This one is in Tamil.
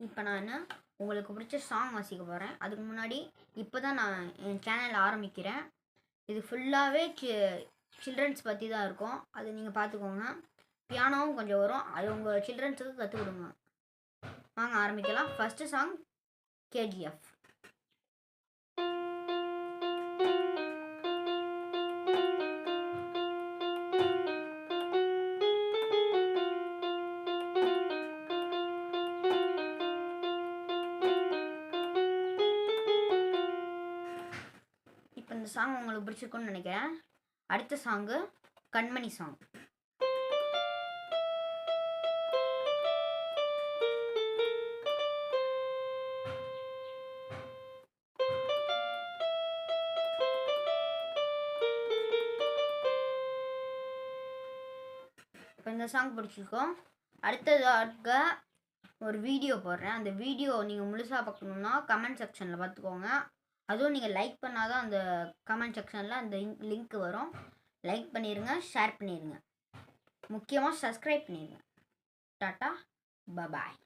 இப்போ நான் உங்களுக்கு பிடிச்ச சாங் வாசிக்க போகிறேன். அதுக்கு முன்னாடி இப்போ தான் நான் என் சேனல் ஆரம்பிக்கிறேன். இது ஃபுல்லாகவே சில்ட்ரன்ஸ் பற்றி தான் இருக்கும். அது நீங்கள் பார்த்துக்கோங்க. பியானோவும் கொஞ்சம் வரும். அது உங்கள் சில்ட்ரன்ஸுக்கு கற்றுக் கொடுங்க. வாங்க ஆரம்பிக்கலாம். First song KGF. இப்போ இந்த சாங் உங்களுக்கு பிடிச்சிருக்குன்னு நினைக்கிறேன். அடுத்த சாங்கு கண்மணி சாங். இப்போ இந்த சாங் பிடிச்சிருக்கோம். அடுத்ததாக ஒரு வீடியோ போடுறேன். அந்த வீடியோ நீங்கள் முழுசாக பார்க்கணுன்னா கமெண்ட் செக்ஷனில் பார்த்துக்கோங்க. அதுவும் நீங்கள் லைக் பண்ணால் தான் அந்த கமெண்ட் செக்ஷனில் அந்த லிங்க் வரும். லைக் பண்ணிடுங்க, ஷேர் பண்ணிடுங்க, முக்கியமாக சப்ஸ்கிரைப் பண்ணிடுங்க. Tata, bye bye.